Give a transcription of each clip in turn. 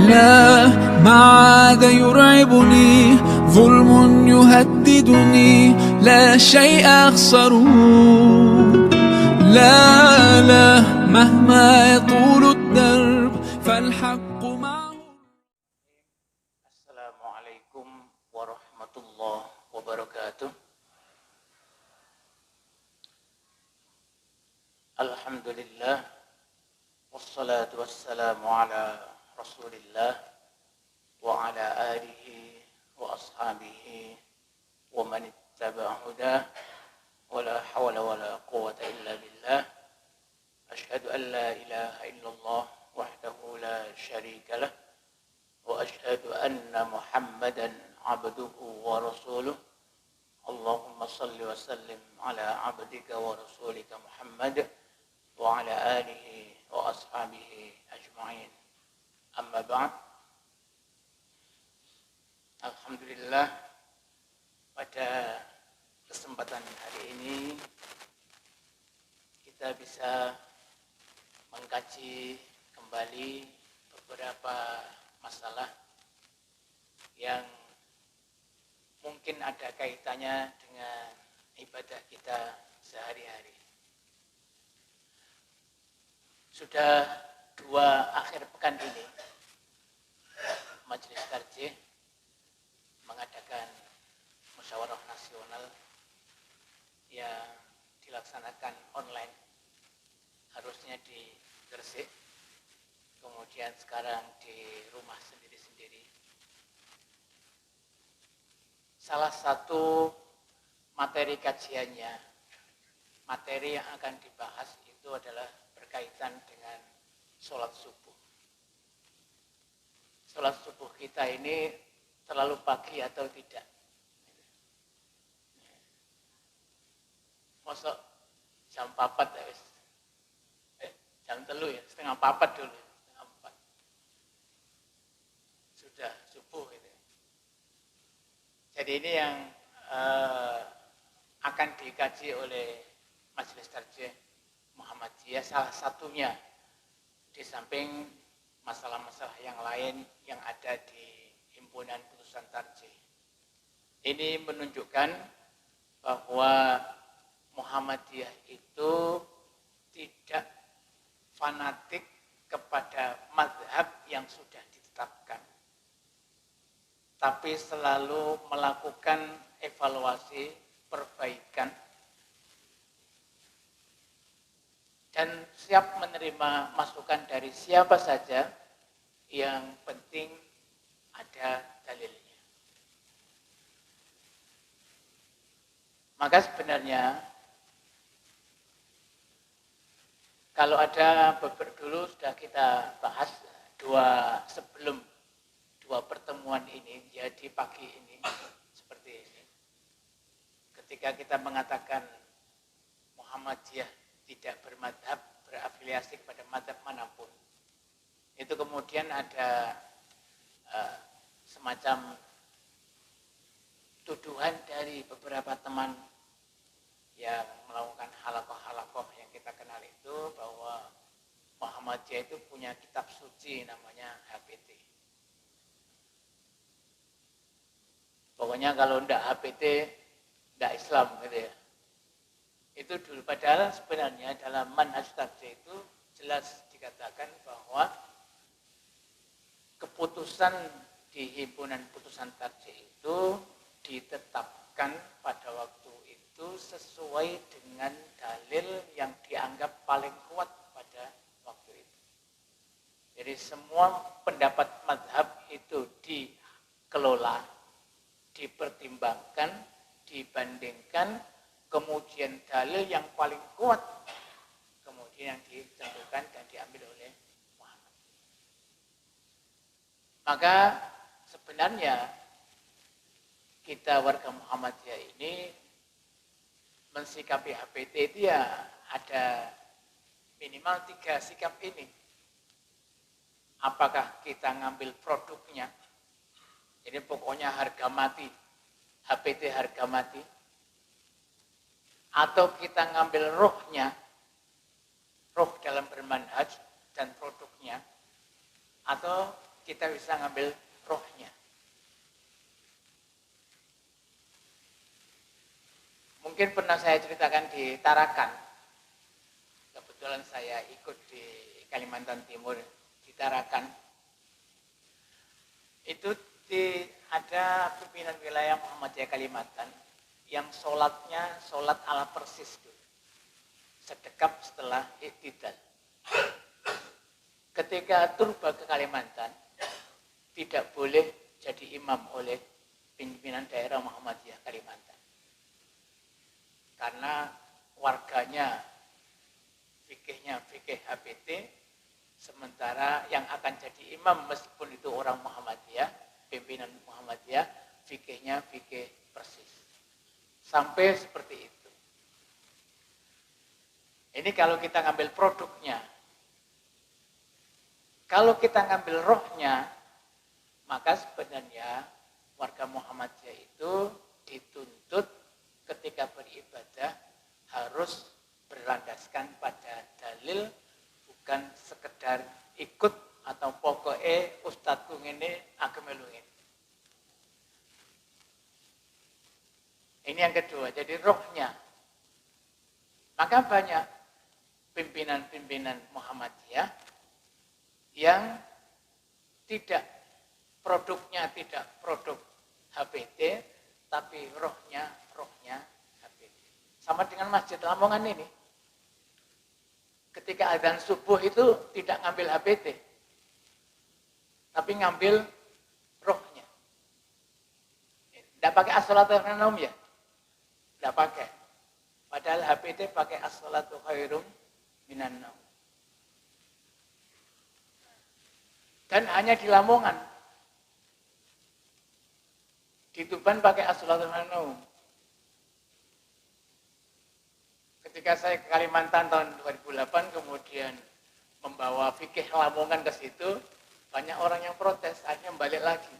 لا ما عاد يرعبني ظلم يهددني لا شيء أخسره لا لا مهما يطول الدرب فالحق معه. Assalamualaikum warahmatullahi wabarakatuh. Alhamdulillah wassalatu wassalamu ala Rasulillah wa ala alihi wa ashabihi wa man ittaba'a hudah wa la hawla wa la quwwata illa billah. Ashhadu an la ilaha illallah wahdahu la syarika lah wa ashhadu anna Muhammadan abduhu wa rasuluh. Allahumma salli wa sallim ala abdika wa rasulika Muhammad wa ala alihi wa ashabihi ajma'in. Amma ba'd. Alhamdulillah, pada kesempatan hari ini kita bisa mengkaji kembali beberapa masalah yang mungkin ada kaitannya dengan ibadah kita sehari-hari. Sudah 2 akhir pekan ini, Majelis Tarjih mengadakan musyawarah nasional yang dilaksanakan online. Harusnya di Gresik, kemudian sekarang di rumah sendiri-sendiri. Salah satu materi kajiannya, materi yang akan dibahas itu adalah berkaitan dengan sholat subuh. Sholat subuh kita ini terlalu pagi atau tidak? Masuk jam 4 ya, jam 3 ya, setengah 4 dulu. Sudah subuh gitu. Jadi ini yang akan dikaji oleh Majelis Tarjih Muhammadiyah, salah satunya di samping masalah-masalah yang lain yang ada di himpunan putusan tarjih. Ini menunjukkan bahwa Muhammadiyah itu tidak fanatik kepada mazhab yang sudah ditetapkan, tapi selalu melakukan evaluasi, perbaikan, dan siap menerima masukan dari siapa saja, yang penting ada dalilnya. Maka sebenarnya kalau ada dulu sudah kita bahas sebelum 2 pertemuan ini, ya di pagi ini seperti ini. Ketika kita mengatakan Muhammadiyah tidak bermadhab, berafiliasi kepada madhab manapun, itu kemudian ada semacam tuduhan dari beberapa teman yang melakukan halakoh-halakoh yang kita kenal itu, bahwa Muhammadiyah itu punya kitab suci namanya HPT. Pokoknya kalau tidak HPT, tidak Islam gitu ya. Itu dulu, padahal sebenarnya dalam manhaj tarjih itu jelas dikatakan bahwa keputusan di himpunan putusan tarjih itu ditetapkan pada waktu itu sesuai dengan dalil yang dianggap paling kuat pada waktu itu. Jadi semua pendapat mazhab itu dikelola, dipertimbangkan, dibandingkan, kemudian dalil yang paling kuat kemudian yang ditentukan dan diambil oleh Muhammad. Maka sebenarnya kita warga Muhammadiyah ini mensikapi HPT itu ya ada minimal 3 sikap ini. Apakah kita ngambil produknya, jadi pokoknya harga mati, HPT harga mati, atau kita ngambil rohnya, roh dalam bermanhaj dan produknya, atau kita bisa ngambil rohnya. Mungkin pernah saya ceritakan di Tarakan. Kebetulan saya ikut di Kalimantan Timur, di Tarakan. Itu ada pimpinan wilayah Muhammadiyah Kalimantan yang sholatnya sholat ala persis dulu. Sedekap setelah iktidal. Ketika turba ke Kalimantan, tidak boleh jadi imam oleh pimpinan daerah Muhammadiyah Kalimantan. Karena warganya fikihnya fikih HBT, sementara yang akan jadi imam meskipun itu orang Muhammadiyah, pimpinan Muhammadiyah, fikihnya fikih persis. Sampai seperti itu. Ini kalau kita ngambil produknya. Kalau kita ngambil rohnya, maka sebenarnya warga Muhammadiyah itu dituntut ketika beribadah harus berlandaskan pada dalil, bukan sekedar ikut atau pokoknya ustadku ini agemelu ini. Ini yang kedua, jadi rohnya. Maka banyak pimpinan-pimpinan Muhammadiyah yang produknya tidak produk HBT, tapi rohnya HBT. Sama dengan Masjid Lamongan ini. Ketika adzan subuh itu tidak ngambil HBT, tapi ngambil rohnya. Tidak pakai as-salatu khairum ya? Tidak pakai. Padahal HBT pakai as-salatu khairum minan naum. Dan hanya di Lamongan. Di Tuban pakai as-salatu minan naum. Ketika saya ke Kalimantan tahun 2008 kemudian membawa fikih Lamongan ke situ, banyak orang yang protes, akhirnya balik lagi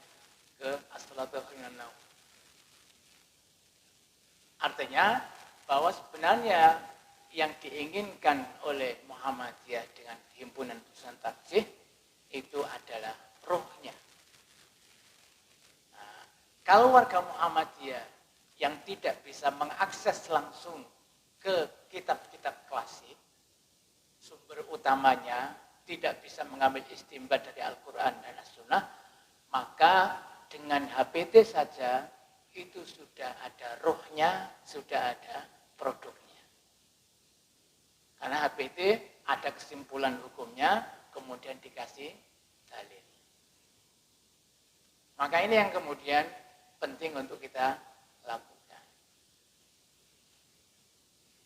ke as-salatu minan naum. Artinya bahwa sebenarnya yang diinginkan oleh Muhammadiyah dengan himpunan Putusan Tarjih itu adalah rohnya. Nah, kalau warga Muhammadiyah yang tidak bisa mengakses langsung ke kitab-kitab klasik, sumber utamanya tidak bisa mengambil istimbat dari Al-Quran dan As-Sunnah, maka dengan HBT saja itu sudah ada rohnya, sudah ada produknya. Karena HBT ada kesimpulan hukumnya, kemudian dikasih dalil. Maka ini yang kemudian penting untuk kita lakukan.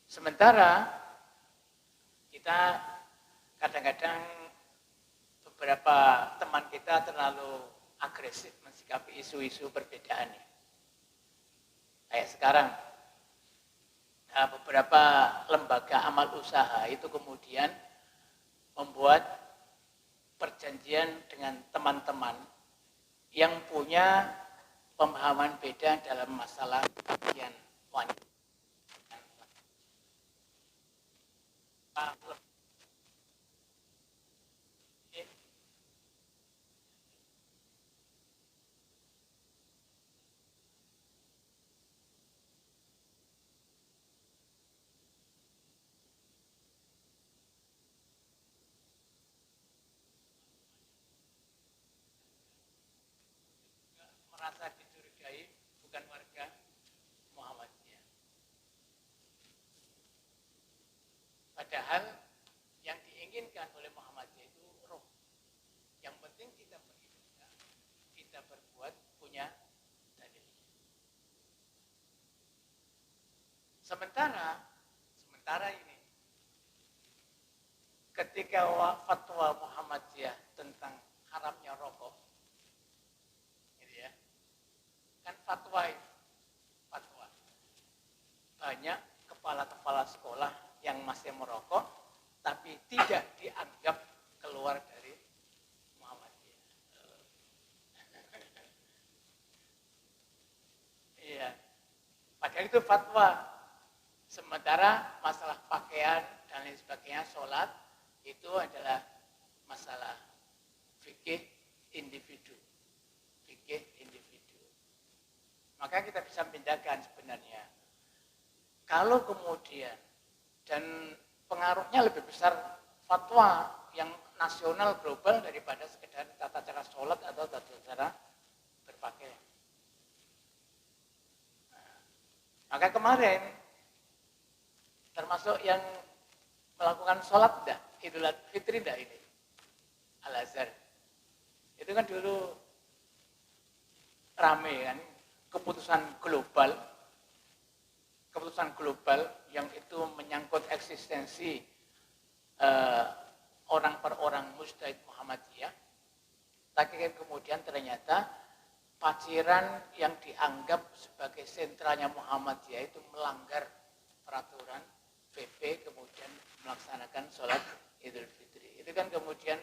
Sementara kita kadang-kadang beberapa teman kita terlalu agresif mensikapi isu-isu perbedaan ini. Kayak sekarang, beberapa lembaga amal usaha itu kemudian membuat perjanjian dengan teman-teman yang punya pemahaman beda dalam masalah bagian wanita. Merasa dicurigai bukan warga Muhammadiyah. Padahal yang diinginkan oleh Muhammadiyah itu roh. Yang penting kita beribadah, kita berbuat punya dalil. Sementara ini, ketika fatwa Muhammadiyah tentang haramnya rokok, kan fatwa. Banyak kepala-kepala sekolah yang masih merokok, tapi tidak dianggap keluar dari Muhammadiyah. Iya. Padahal itu fatwa. Sementara masalah pakaian dan lain sebagainya, sholat, itu adalah masalah fikih individu. maka kita bisa membedakan sebenarnya. Kalau kemudian, dan pengaruhnya lebih besar fatwa yang nasional global daripada sekedar tata cara sholat atau tata cara berpakaian. Maka kemarin, termasuk yang melakukan sholat enggak, Idul Fitri enggak ini, Al-Azhar. Itu kan dulu rame kan, keputusan global yang itu menyangkut eksistensi orang per orang mujtahid Muhammadiyah. Tapi kemudian ternyata paciran yang dianggap sebagai sentralnya Muhammadiyah itu melanggar peraturan PP, kemudian melaksanakan sholat Idul Fitri. Itu kan kemudian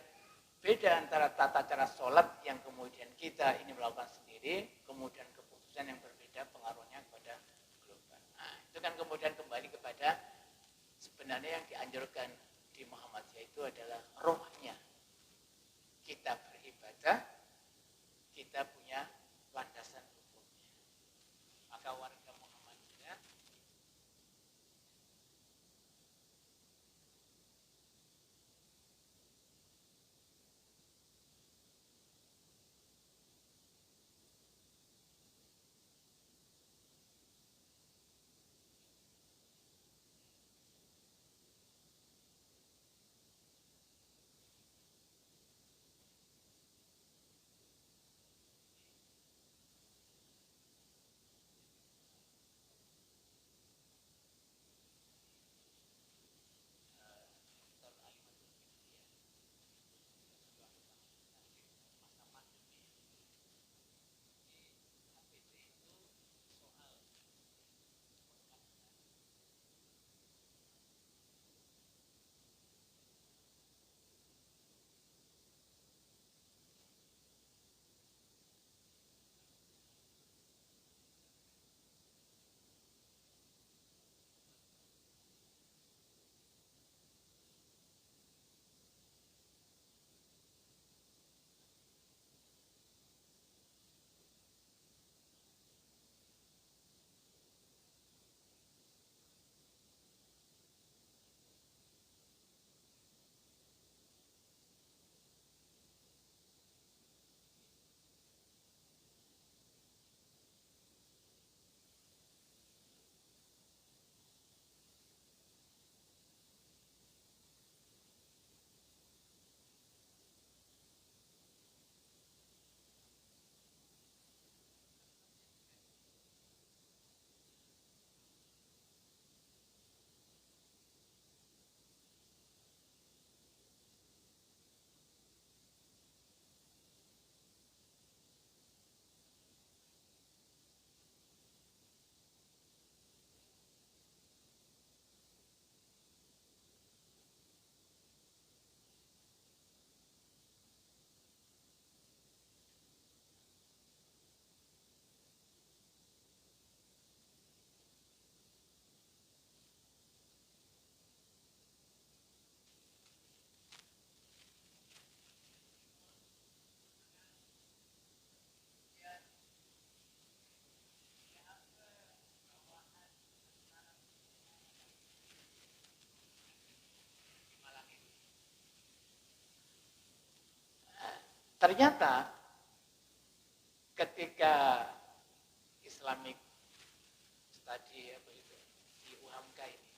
beda antara tata cara sholat yang kemudian kita ini melakukan sendiri, kemudian keputusan yang berbeda pengaruhnya kepada global. Nah, itu kan kemudian kembali kepada sebenarnya yang dianjurkan di Muhammadiyah itu adalah rohnya. Kita beribadah, kita punya landasan hukumnya. Maka warga Muhammadiyah ternyata ketika Islamic Study apa itu di UHAMKA ini,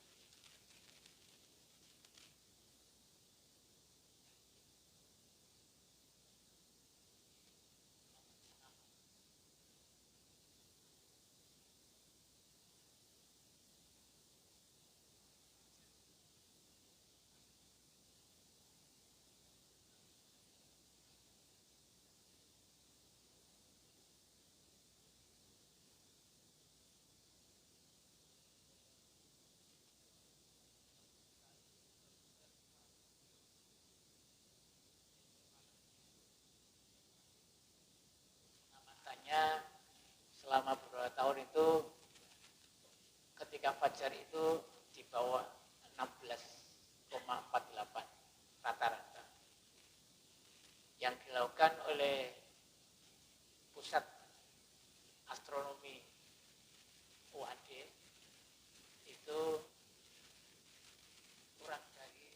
makanya selama beberapa tahun itu ketika fajar itu di bawah 16,48 rata-rata yang dilakukan oleh pusat astronomi itu kurang dari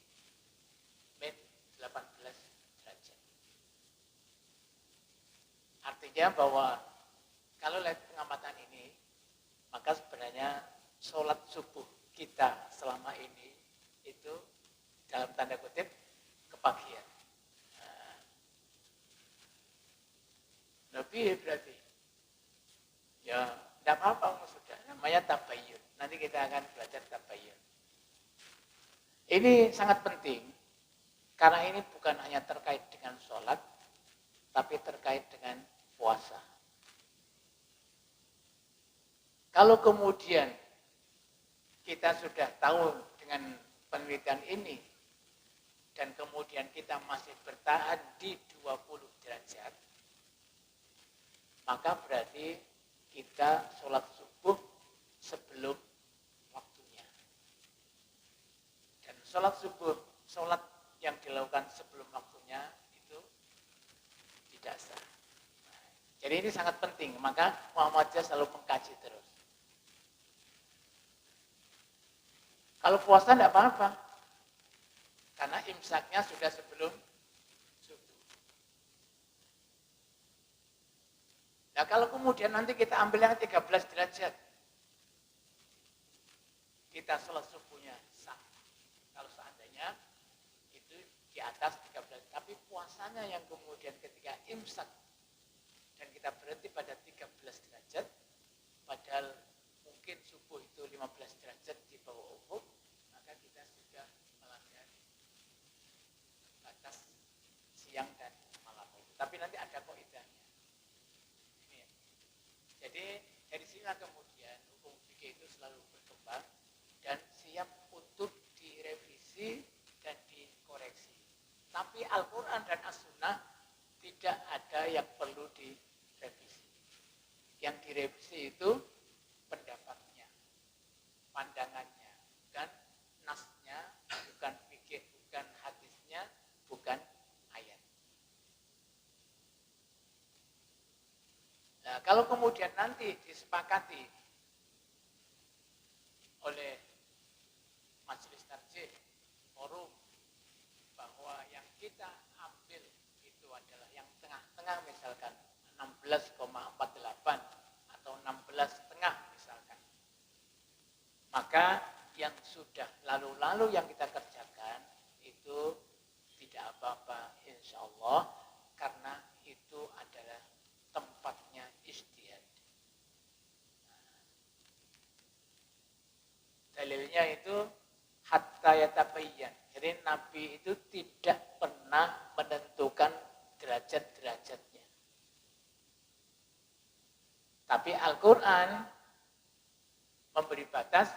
min 18 derajat. Artinya bahwa kalau lihat pengamatan ini, maka sebenarnya sholat subuh kita selama ini itu dalam tanda kutip kepagian. Lebih berarti. Ya, tidak apa-apa sudah. Namanya tabayyun. Nanti kita akan belajar tabayyun. Ini sangat penting. Karena ini bukan hanya terkait dengan sholat, tapi terkait dengan puasa. Kalau kemudian kita sudah tahu dengan penelitian ini, dan kemudian kita masih bertahan di 20 derajat, maka berarti kita sholat subuh sebelum waktunya. Dan sholat subuh, sholat yang dilakukan sebelum waktunya itu tidak sah. Jadi ini sangat penting, maka Muhammadiyah selalu mengkaji terus. Kalau puasa tidak apa-apa, karena imsaknya sudah sebelum subuh. Nah kalau kemudian nanti kita ambil yang 13 derajat, kita sholat subuhnya sah. Kalau seandainya itu di atas 13, tapi puasanya yang kemudian ketika imsak, dan kita berhenti pada 13 derajat, padahal mungkin subuh itu 15 derajat di bawah ufuk, maka kita sudah melanggar batas siang dan malam itu. Tapi nanti ada kaidahnya. Jadi dari sinilah kemudian hukum fikih itu selalu berkembang dan siap untuk direvisi dan dikoreksi. Tapi Al-Quran dan As-Sunnah tidak ada yang perlu direvisi. Yang direvisi itu pendapatnya, pandangannya, bukan nasnya, bukan fikih, bukan hadisnya, bukan ayat. Nah, kalau kemudian nanti disepakati oleh majelis tarjih, forum, bahwa yang kita ambil itu adalah yang tengah-tengah misalkan 16,48 atau 16,5 misalkan. Maka yang sudah lalu-lalu yang kita kerjakan itu tidak apa-apa insya Allah, karena itu adalah tempatnya ijtihad. Dalilnya itu hatta yatabayyan. Jadi Nabi itu tidak pernah menentukan derajat-derajatnya. Tapi Al-Quran memberi batas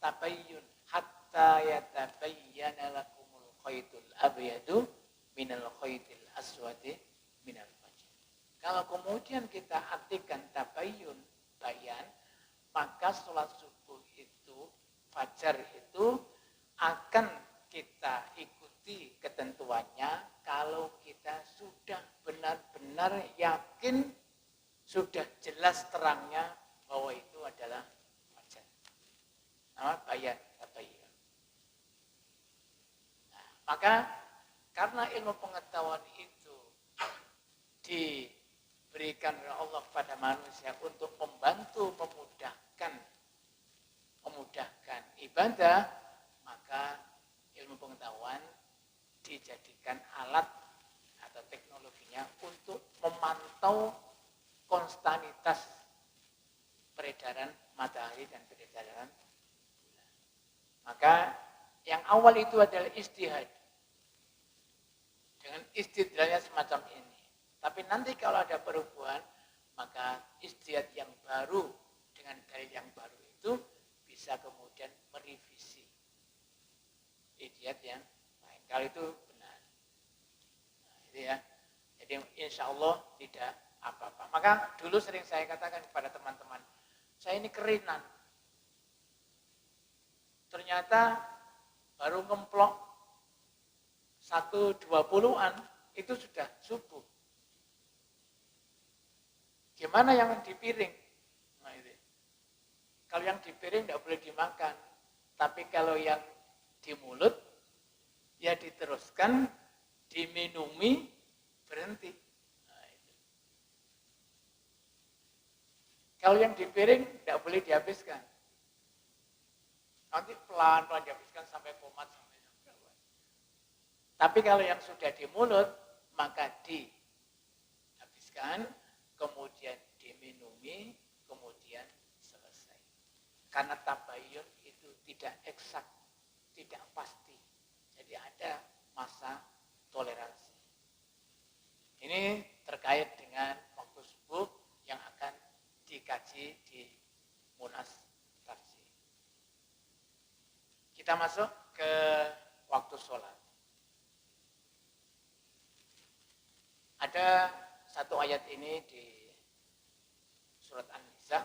tabayyun hatta yatabayyana lakumul khaytul abyadu minal khaytil aswadi minal fajr. Kalau kemudian kita artikan tabayyun, bayan, maka sholat subuh itu, fajar itu akan kita ikuti ketentuannya kalau kita sudah benar-benar yakin, sudah jelas terangnya bahwa itu adalah fajar. Nama bayan, tabayyun. Nah, maka karena ilmu pengetahuan itu diberikan oleh Allah kepada manusia untuk membantu memudahkan ibadah, maka ilmu pengetahuan dijadikan alat atau teknologinya untuk memantau konstanitas peredaran matahari dan peredaran bulan. Maka yang awal itu adalah ijtihad. Dengan istidlalnya semacam ini. Tapi nanti kalau ada perubahan, maka ijtihad yang baru dengan dalil yang baru itu bisa kemudian merevisi ijtihad yang lain. Kalau itu benar. Nah, itu ya. Jadi insya Allah tidak apa-apa. Maka dulu sering saya katakan kepada teman-teman, saya ini kerinan. Ternyata baru ngemplok 1.20-an itu sudah subuh. Gimana yang di piring? Nah, itu. Kalau yang di piring tidak boleh dimakan. Tapi kalau yang di mulut, ya diteruskan, diminumi, berhenti. Nah, itu. Kalau yang di piring, tidak boleh dihabiskan. Nanti pelan-pelan dihabiskan sampai komat. Tapi kalau yang sudah di mulut, maka dihabiskan, kemudian diminumi, kemudian selesai. Karena tabayyun itu tidak eksak, tidak pasti. Jadi ada masa toleransi. Ini terkait dengan waktu subuh yang akan dikaji di Munas Tafsir. Kita masuk ke waktu sholat. Ada satu ayat ini di surat An-Nisa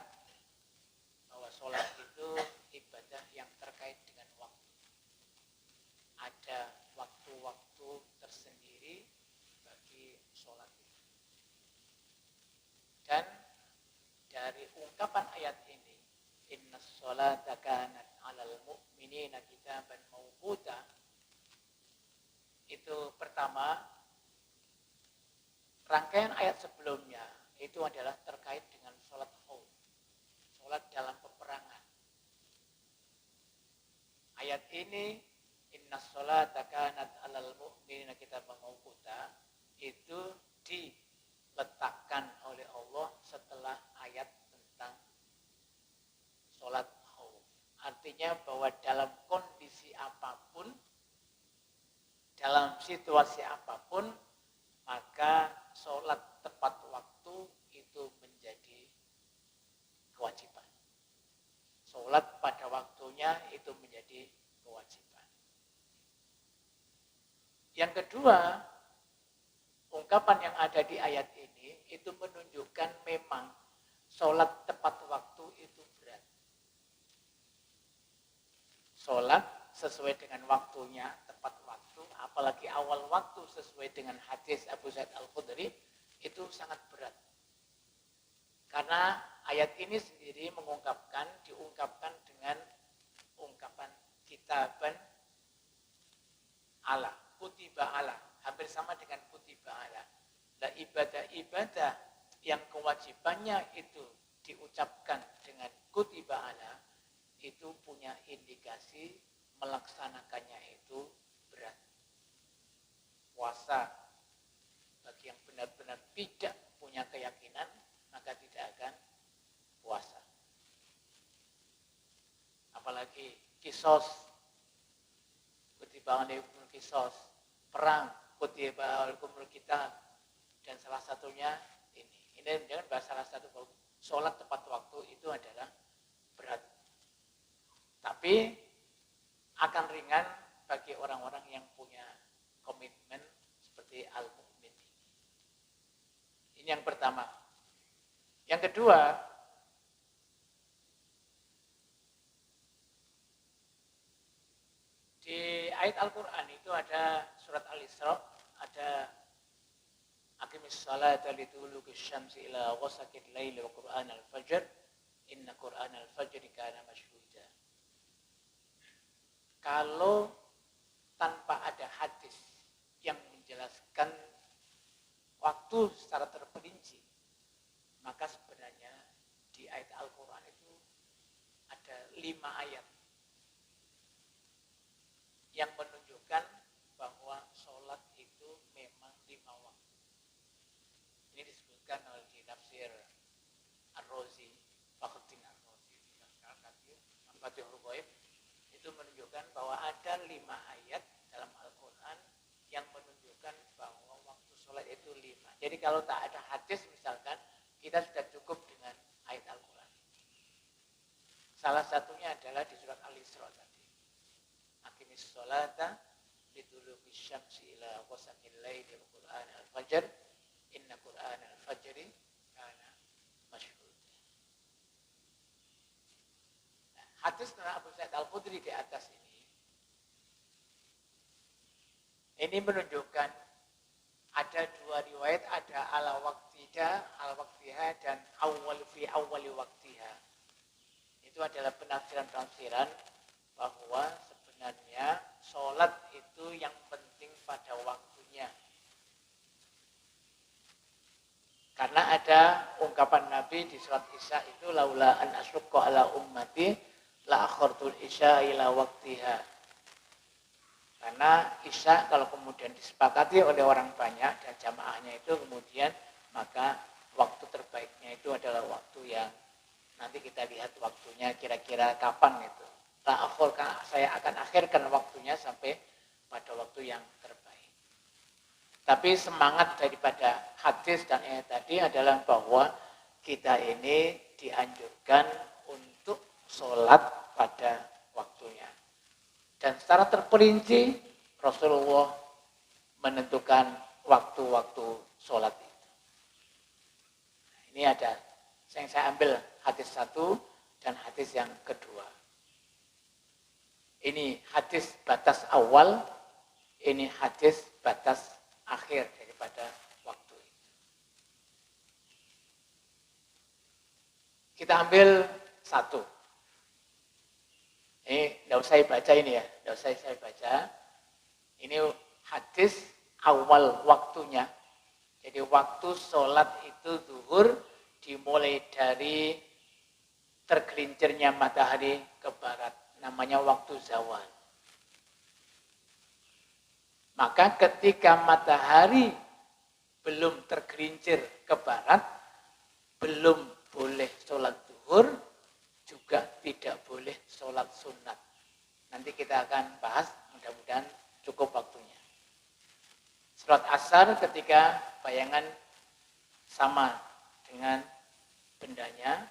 bahwa sholat itu ibadah yang terkait dengan waktu. Ada waktu-waktu tersendiri bagi sholat itu. Dan dari ungkapan ayat ini, inna sholata kanat 'alal mu'minina kitaban mawquta, itu pertama, rangkaian ayat sebelumnya itu adalah terkait dengan sholat khauf, sholat dalam peperangan. Ayat ini, inna sholata kanat 'alal mu'minina kitaban mawquta, itu diletakkan oleh Allah setelah ayat tentang sholat khauf. Artinya bahwa dalam kondisi apapun, dalam situasi apapun, maka sholat tepat waktu itu menjadi kewajiban. Sholat pada waktunya itu menjadi kewajiban. Yang kedua, ungkapan yang ada di ayat ini itu menunjukkan memang sholat tepat waktu itu berat. Sholat sesuai dengan waktunya, tepat waktu, apalagi awal waktu sesuai dengan hadis Abu Sa'id Al-Khudri, itu sangat berat. Karena ayat ini sendiri diungkapkan dengan ungkapan kitaban ala, kutiba ala, hampir sama dengan kutiba ala. Nah, ibadah-ibadah yang kewajibannya itu diucapkan dengan kutiba ala, itu punya indikasi melaksanakannya itu berat. Puasa, bagi yang benar-benar tidak punya keyakinan, maka tidak akan puasa. Apalagi kisos, kutiba alaikumul kisos, perang, kutiba alaikumul kitab, dan salah satunya ini. Ini jangan bahas salah satu, sholat tepat waktu itu adalah berat. Tapi akan ringan bagi orang-orang yang punya komitmen seperti al-mu'min ini. Ini yang pertama. Yang kedua, di ayat Al-Quran itu ada surat Al-Isra, ada aqimis salata liduluki syamsi ila ghasaqil laili wa qur'an al-fajr, inna qur'an al-fajri kana mashhuda. Kalau tanpa ada hadis yang menjelaskan waktu secara terperinci, maka sebenarnya di ayat Al-Quran itu ada 5 ayat yang menunjukkan bahwa sholat itu memang 5 waktu. Ini disebutkan oleh di tafsir Ar-Razi, Fakhruddin Ar-Razi, Al-Fatihul Ghaib, itu menunjukkan bahwa ada 5 ayat dalam Al-Quran yang menunjukkan bahwa waktu sholat itu 5. Jadi kalau tak ada hadis misalkan, kita sudah cukup dengan ayat Al-Quran. Salah satunya adalah di surat Al-Isra tadi. Aqimis sholata liduluki syamsi ila ghasaqil laili wa qur'an al-fajr, inna qur'an al-fajri kana mashhuda. Hadis tentang Abu Sa'id Al-Khudri di atas ini menunjukkan ada 2 riwayat, ada ala waktiha dan awwal fi awwali waktiha. Itu adalah penafsiran bahwa sebenarnya sholat itu yang penting pada waktunya. Karena ada ungkapan Nabi di surat Isya itu laula an asyqa ala ummati la akhartul isya ila waqtiha. Karena Isya kalau kemudian disepakati oleh orang banyak dan jamaahnya itu kemudian maka waktu terbaiknya itu adalah waktu yang nanti kita lihat waktunya kira-kira kapan itu. La akhirkan saya akan akhirkan waktunya sampai pada waktu yang terbaik. Tapi semangat daripada hadis dan ayat tadi adalah bahwa kita ini dianjurkan untuk sholat pada waktunya. Dan secara terperinci Rasulullah menentukan waktu-waktu sholat itu. Ini ada yang saya ambil hadis 1 dan hadis yang kedua. Ini hadis batas awal, ini hadis batas akhir daripada waktu itu. Kita ambil 1. Ini tidak usah saya baca ini ya, tidak usah saya baca. Ini hadis awal waktunya. Jadi waktu sholat itu zuhur dimulai dari tergelincirnya matahari ke barat. Namanya waktu zawal. Maka ketika matahari belum tergelincir ke barat, belum boleh sholat zuhur, juga tidak boleh sholat sunat. Nanti kita akan bahas, mudah-mudahan cukup waktunya. Sholat asar ketika bayangan sama dengan bendanya,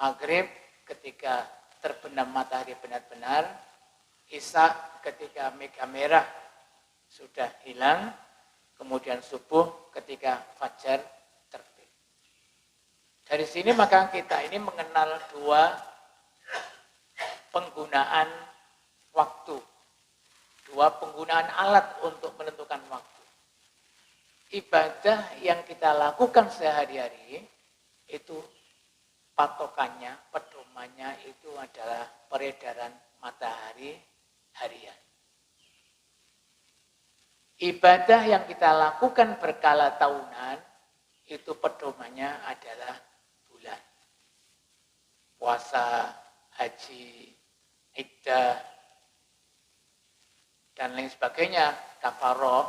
maghrib ketika terbenam matahari benar-benar, isya ketika mega merah sudah hilang, kemudian subuh ketika fajar terbit. Dari sini maka kita ini mengenal 2 penggunaan waktu, 2 penggunaan alat untuk menentukan waktu. Ibadah yang kita lakukan sehari-hari itu patokannya, pedomannya itu adalah peredaran matahari harian. Ibadah yang kita lakukan berkala tahunan, itu pedomannya adalah bulan. Puasa, haji, iddah, dan lain sebagainya, kafaroh,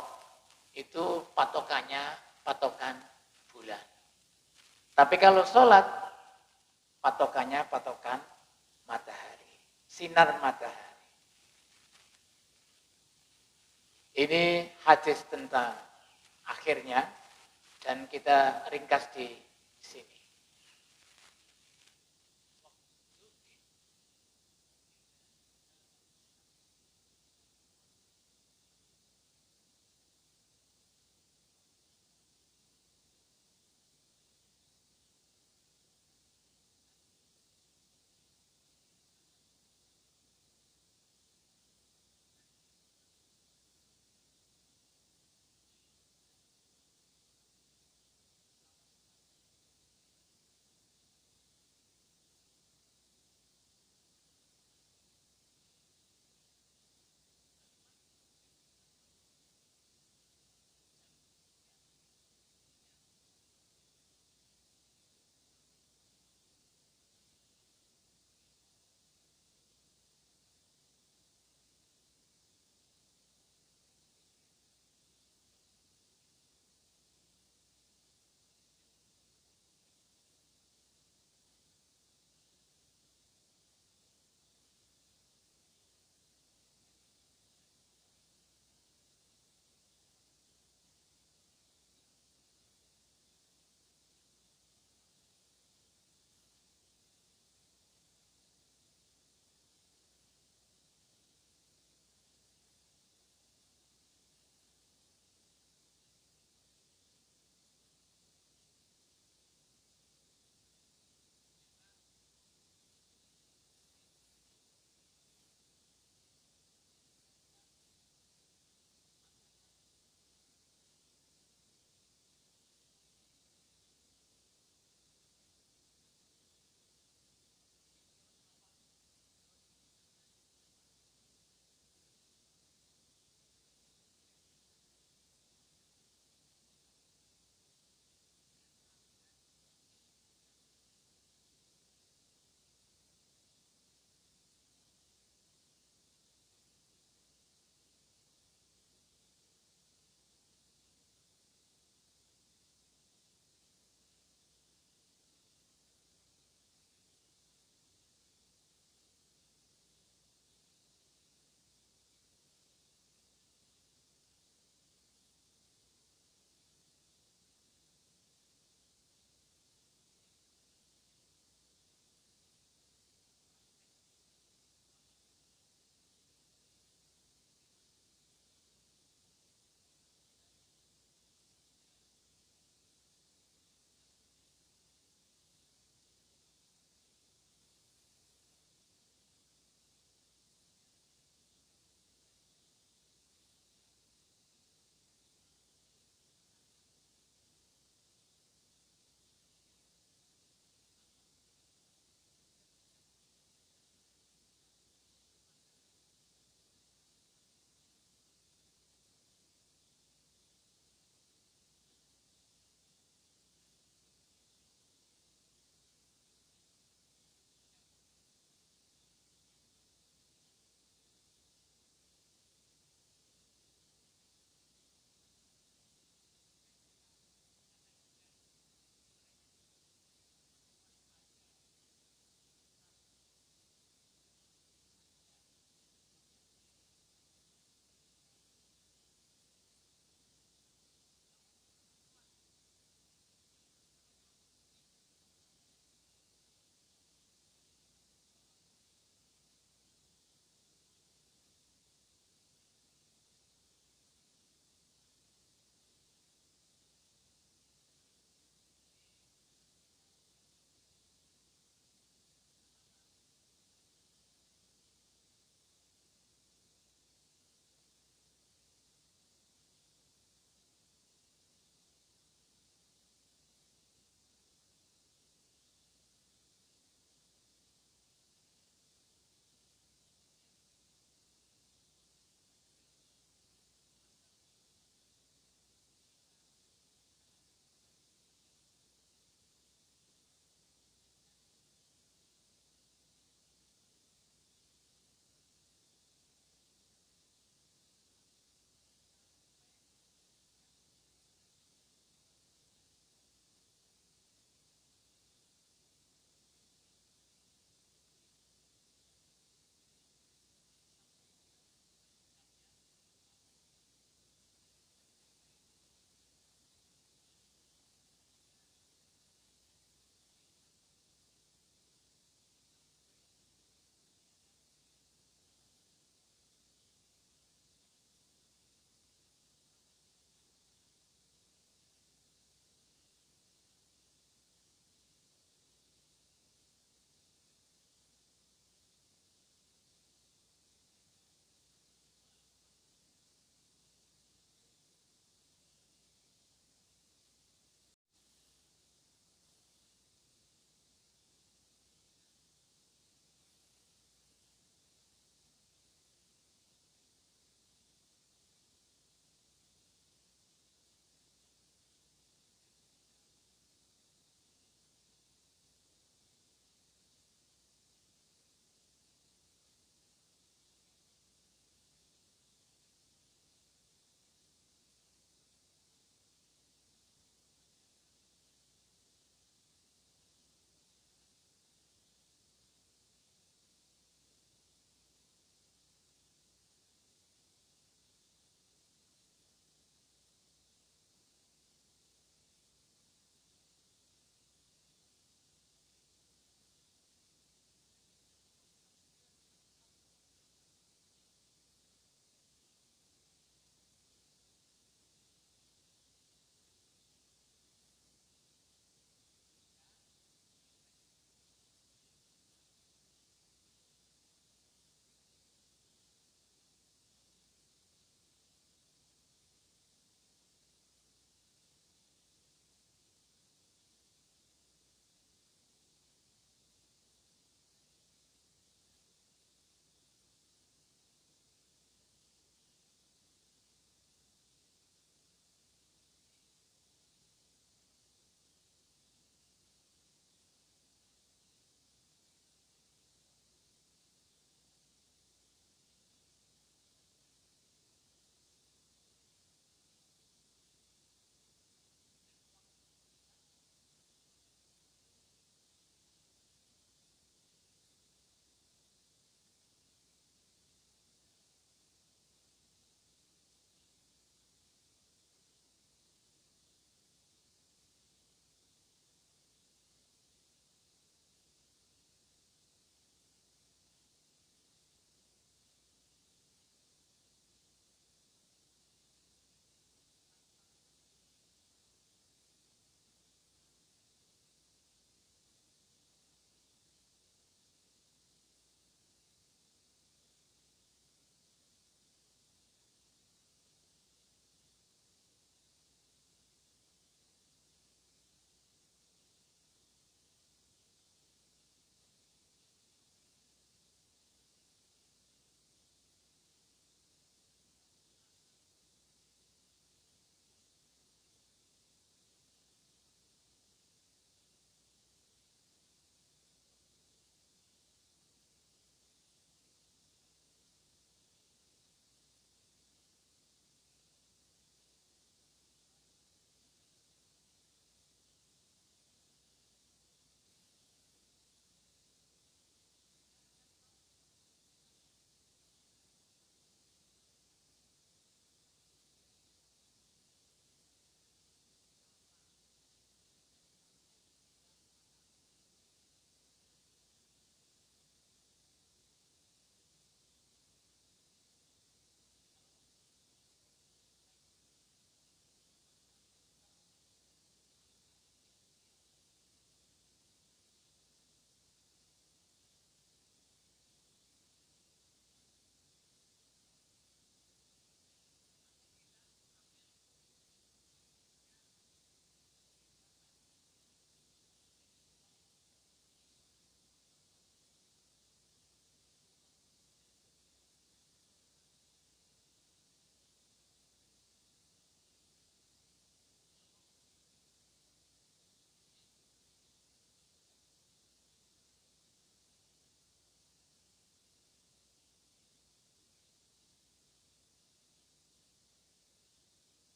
itu patokannya patokan bulan. Tapi kalau sholat, patokannya patokan matahari, sinar matahari. Ini hadis tentang akhirnya dan kita ringkas di sini.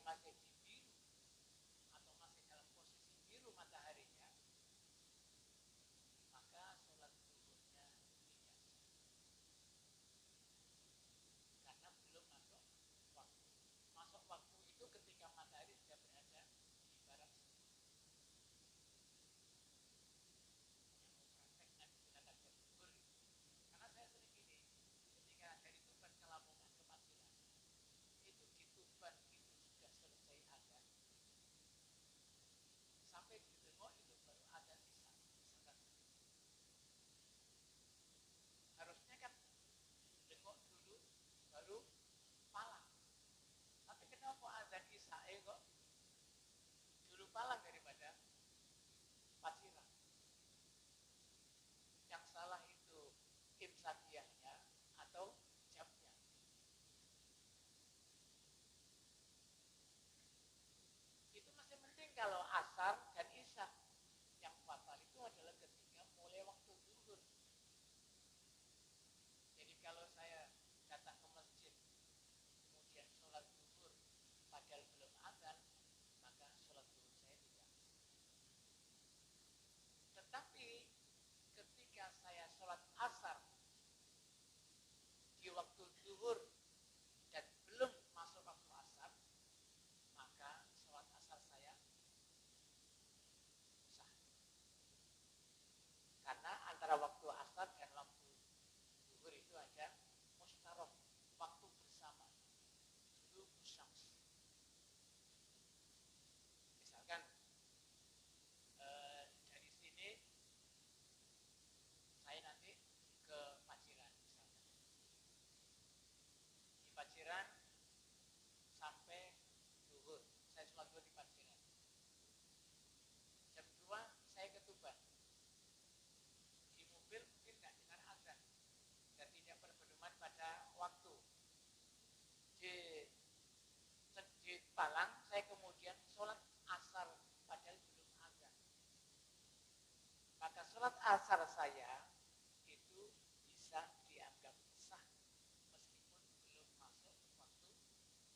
masih di biru atau masih dalam posisi biru mataharinya, maka sholat zuhurnya tidak sah. Karena belum masuk waktu. Masuk waktu itu ketika matahari sudah berada di barat. Yang mempraktekkan gunakan jam zuhur. Karena saya sering gini, ketika dari Tuban ke Lamongan ke Paciran, itu di Tuban itu sudah selesai azan, sampai di Dengok itu baru azan isya. Misalkan harusnya kan Dengok dulu baru Palang, tapi kenapa azan isya kok dulu Palang daripada Paciran? Yang salah itu imsakiyahnya atau jamnya. Itu masih penting kalau asar dan isya. Yang fatal itu adalah ketika mulai waktu zuhur. Jadi kalau saya datang ke masjid kemudian sholat zuhur padahal belum azan, maka sholat zuhur saya tidak. Tetapi ketika saya sholat asar di waktu zuhur dan belum masuk waktu asar, maka sholat asar saya sah. Karena antara waktu asar dan waktu zuhur itu ada mustarok, waktu bersama, dulu syams. Misalkan dari sini saya nanti ke Paciran misalkan. Di Paciran sampai zuhur, saya sholat zuhur di Paciran. Jam 2 saya ke Tuban. Di mobil mungkin nggak dengar azan dan tidak berpedoman pada waktu. Di Palang saya kemudian sholat asar padahal belum azan. Maka sholat asar saya itu bisa dianggap sah meskipun belum masuk waktu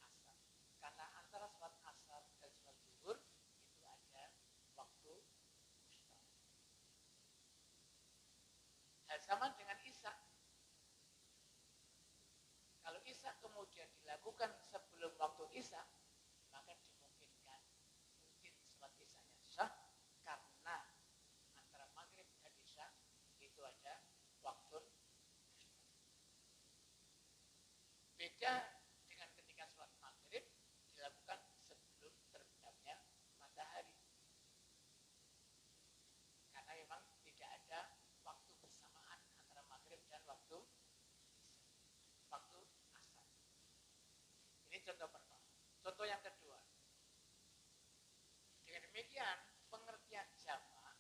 asar. Karena antara sholat asar dan sholat zuhur itu ada waktu mustarok. Hal sama dengan isya. Kalau isya kemudian dilakukan sebelum waktu isya, maka dimungkinkan mungkin sholat isyanya sah karena antara maghrib dan isya itu ada waktu mustarok. Beda dengan ketika sholat maghrib dilakukan sebelum terbenamnya matahari. Karena memang tidak ada waktu bersamaan antara maghrib dan waktu asar. Ini contoh pertama. Contoh yang kedua. Dengan demikian pengertian jamak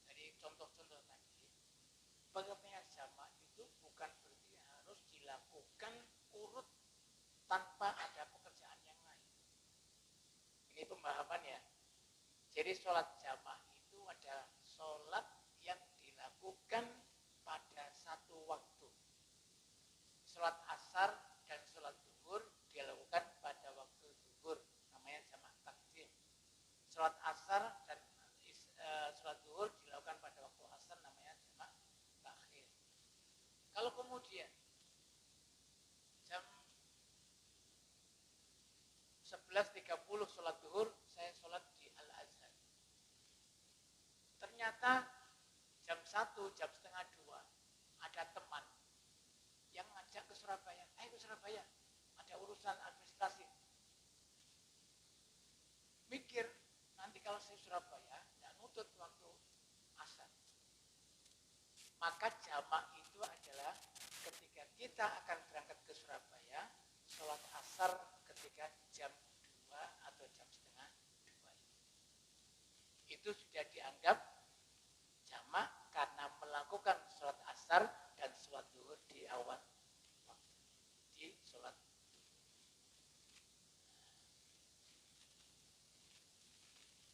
dari contoh-contoh tadi, pengertian jamak itu bukan berarti harus dilakukan urut tanpa ada pekerjaan yang lain. Ini pemahamannya. Jadi sholat jamak itu adalah sholat yang dilakukan pada satu waktu. Sholat asar dan sholat zuhur dilakukan pada waktu zuhur, namanya jamak takdim. Sholat asar dan sholat zuhur dilakukan pada waktu asar, namanya jamak takhir. Kalau kemudian jam 11.30 sholat zuhur, saya sholat di Al-Azhar. Ternyata jam 1, jam setengah 2 ada teman yang ngajak ke Surabaya. Ayo ke Surabaya, ada urusan administrasi. Mikir, nanti kalau saya Surabaya, nggak nutut waktu asar. Maka jamak itu adalah ketika kita akan berangkat ke Surabaya, sholat asar ketika jam 2 atau jam setengah 2. Itu sudah dianggap jamak karena melakukan sholat asar dan sholat zuhur di awal waktu, di sholat.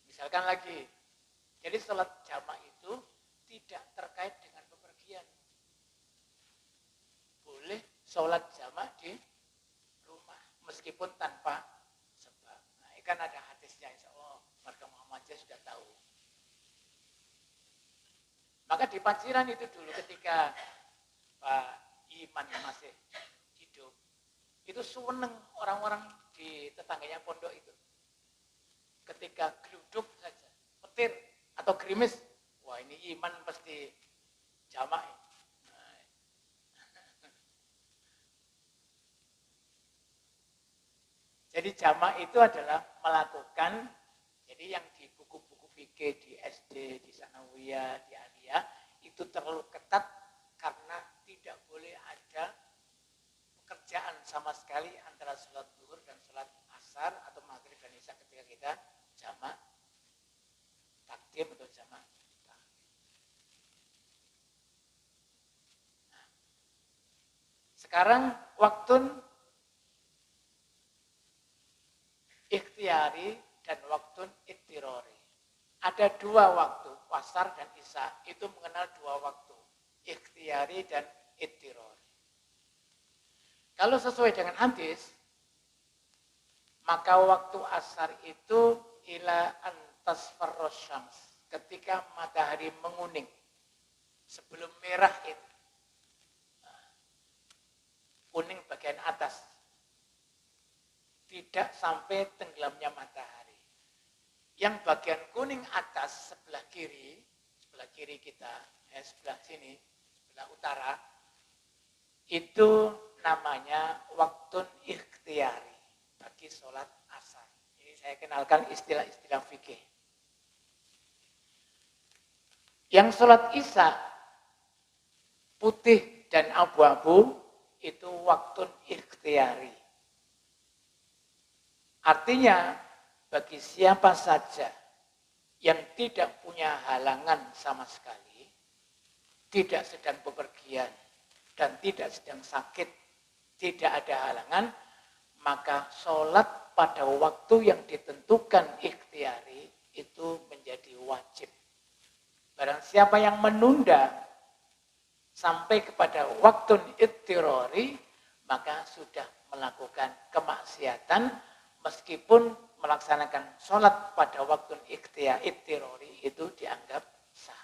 Misalkan lagi, jadi sholat jamak itu tidak terkait dengan bepergian. Boleh sholat jamak di rumah meskipun tanpa Maka di Paciran itu dulu ketika Pak Iman masih hidup, itu seneng orang-orang di tetangganya pondok itu. Ketika geluduk saja, petir atau gerimis, wah ini Iman pasti jamak. Jadi jamak itu adalah melakukan, jadi yang di buku-buku fikih di SD, di Sanawiyah, di Aliyah, itu terlalu ketat karena tidak boleh ada pekerjaan sama sekali antara sholat zuhur dan sholat asar atau maghrib dan isya ketika kita jamak takdim atau jamak. Nah, sekarang waktu ikhtiari dan waktu ittirori. Ada dua waktu, wasar dan isya. Itu mengenal dua waktu, ikhtiari dan ittirori. Kalau sesuai dengan hadis, maka waktu asar itu ila antasfarros syams, ketika matahari menguning, sebelum merah itu. Kuning bagian atas. Tidak sampai tenggelamnya matahari. Yang bagian kuning atas sebelah kiri kita, sebelah sini, sebelah utara, itu namanya waktu ikhtiari bagi sholat asar. Ini saya kenalkan istilah-istilah fikih. Yang sholat isya putih dan abu-abu itu waktu ikhtiari. Artinya, bagi siapa saja yang tidak punya halangan sama sekali, tidak sedang bepergian, dan tidak sedang sakit, tidak ada halangan, maka sholat pada waktu yang ditentukan ikhtiari itu menjadi wajib. Barang siapa yang menunda sampai kepada waktu ittirori, maka sudah melakukan kemaksiatan, meskipun melaksanakan sholat pada waktu ittirori itu dianggap sah.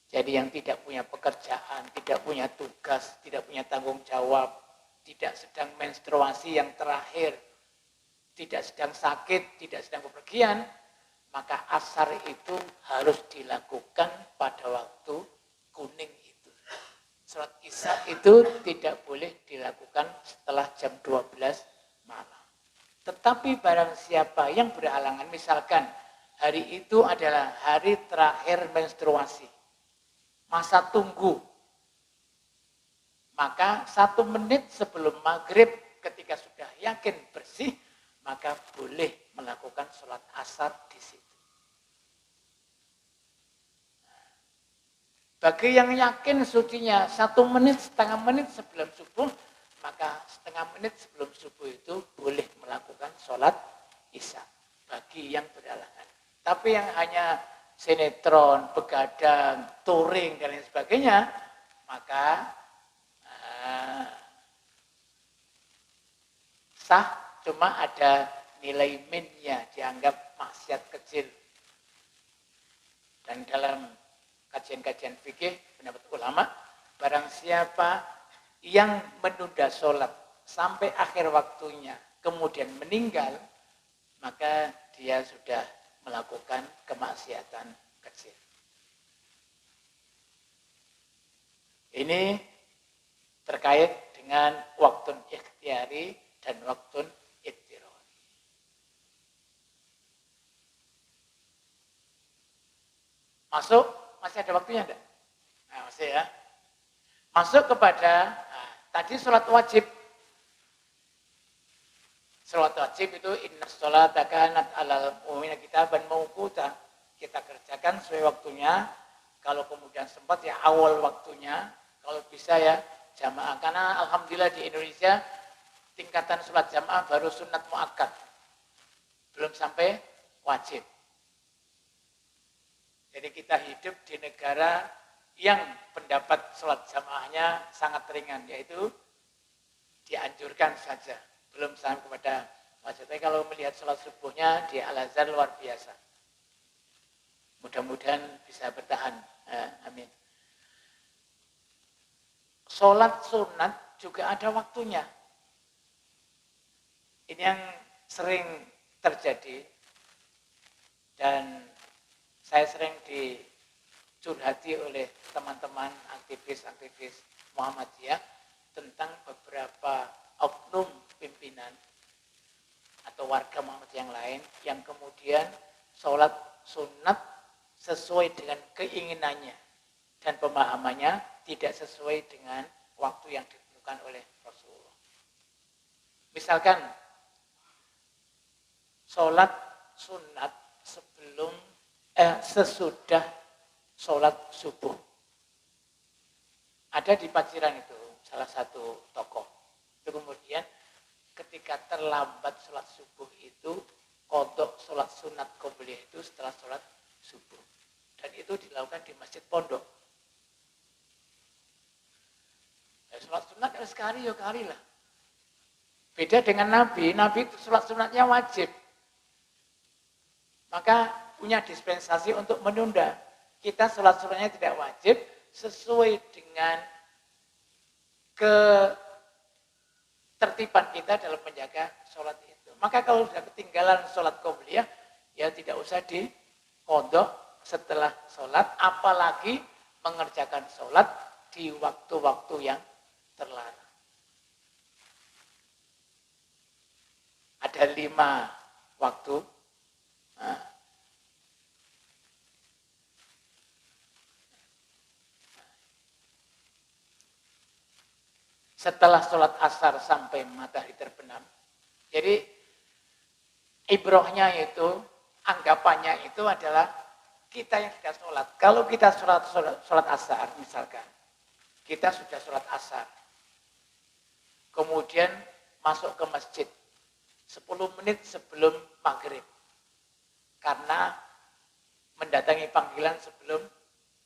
Jadi yang tidak punya pekerjaan, tidak punya tugas, tidak punya tanggung jawab, tidak sedang menstruasi yang terakhir, tidak sedang sakit, tidak sedang bepergian, maka asar itu harus dilakukan pada waktu kuning itu. Sholat isya itu tidak boleh dilakukan setelah jam 12 malam. Tetapi barang siapa yang berhalangan, misalkan hari itu adalah hari terakhir menstruasi, masa tunggu, maka 1 menit sebelum maghrib ketika sudah yakin bersih, maka boleh melakukan sholat asar di situ. Bagi yang yakin sucinya 1 menit, setengah menit sebelum subuh, maka setengah menit sebelum subuh itu boleh melakukan sholat isya. Bagi yang berhalangan. Tapi yang hanya sinetron, begadang, touring, dan lain sebagainya, maka sah, cuma ada nilai minnya, dianggap maksiat kecil. Dan dalam kajian-kajian fikih, pendapat ulama, barang siapa yang menunda sholat sampai akhir waktunya, kemudian meninggal, maka dia sudah melakukan kemaksiatan kecil. Ini terkait dengan waktu ikhtiari dan waktu ittirori. Masuk, masih ada waktunya enggak? Nah, masih ya. Masuk kepada, tadi sholat wajib. Sholat wajib itu inna sholata kanat alal mu'minina kitaban mawquta. Kita kerjakan sesuai waktunya. Kalau kemudian sempat ya awal waktunya. Kalau bisa ya jamaah. Karena alhamdulillah di Indonesia tingkatan sholat jamaah baru sunat muakkad. Belum sampai wajib. Jadi kita hidup di negara yang pendapat sholat jamaahnya sangat ringan. Yaitu dianjurkan saja. Belum sampai kepada wajib. Tapi kalau melihat sholat subuhnya di Al-Azhar luar biasa. Mudah-mudahan bisa bertahan. Amin. Sholat sunat juga ada waktunya. Ini yang sering terjadi dan saya sering dicurhati oleh teman-teman aktivis-aktivis Muhammadiyah tentang beberapa oknum pimpinan atau warga Muhammadiyah yang lain yang kemudian sholat sunat sesuai dengan keinginannya dan pemahamannya tidak sesuai dengan waktu yang ditentukan oleh Rasulullah. Misalkan sholat sunat sesudah sholat subuh. Ada di Paciran itu salah satu tokoh. Itu kemudian ketika terlambat sholat subuh itu qodok sholat sunat qobliyah itu setelah sholat subuh. Dan itu dilakukan di masjid pondok. Ya, sholat sunat sekali ya kali lah. Beda dengan Nabi itu sholat sunatnya wajib. Maka punya dispensasi untuk menunda. Kita sholat sunatnya tidak wajib sesuai dengan ketertiban kita dalam menjaga sholat itu. Maka kalau sudah ketinggalan sholat qobliyah, ya tidak usah diqodok setelah sholat, apalagi mengerjakan sholat di waktu-waktu yang terlarang. Ada 5 waktu. Setelah sholat asar sampai matahari terbenam. Jadi ibrohnya itu, anggapannya itu adalah kita yang sudah sholat. Kalau kita sholat asar misalkan, kita sudah sholat asar. Kemudian masuk ke masjid 10 menit sebelum maghrib. Karena mendatangi panggilan sebelum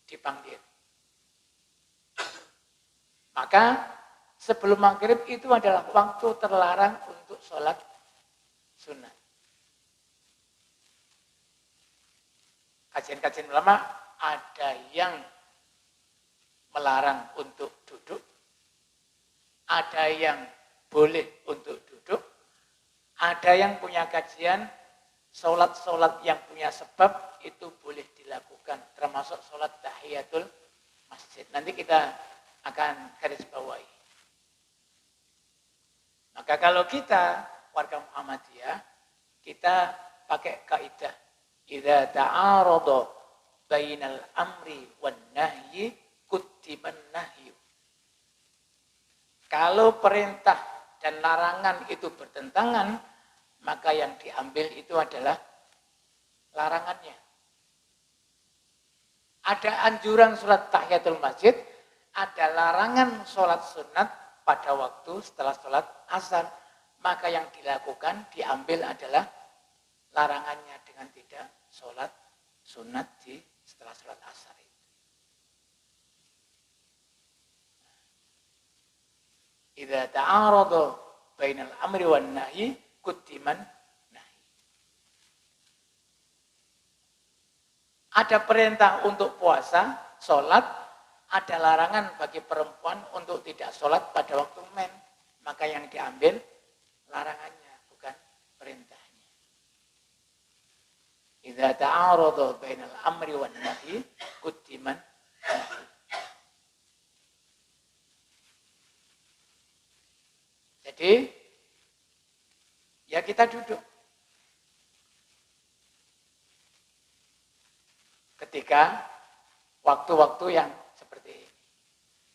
dipanggil. Maka sebelum maghrib itu adalah waktu terlarang untuk sholat sunat. Kajian-kajian ulama ada yang melarang untuk duduk, ada yang boleh untuk duduk, ada yang punya kajian sholat-sholat yang punya sebab itu boleh dilakukan, termasuk sholat tahiyatul masjid. Nanti kita akan garis bawahi. Maka kalau kita warga Muhammadiyah, kita pakai kaidah idza ta'arada bainal amri wan nahyi quddiman nahyu. Kalau perintah dan larangan itu bertentangan, maka yang diambil itu adalah larangannya. Ada anjuran sholat tahiyatul masjid, ada larangan sholat sunat pada waktu setelah sholat asar. Maka yang dilakukan, diambil adalah larangannya dengan tidak sholat sunat setelah sholat asar itu. Idza ta'arada bainal amri wan nahyi quddiman nahyi. Ada perintah untuk puasa, sholat, ada larangan bagi perempuan untuk tidak sholat pada waktu men. Maka yang diambil larangannya, bukan perintahnya. Idza ta'arada bainal amri wan nahyi quddiman nahyi. Jadi ya kita duduk. Ketika waktu-waktu yang seperti ini.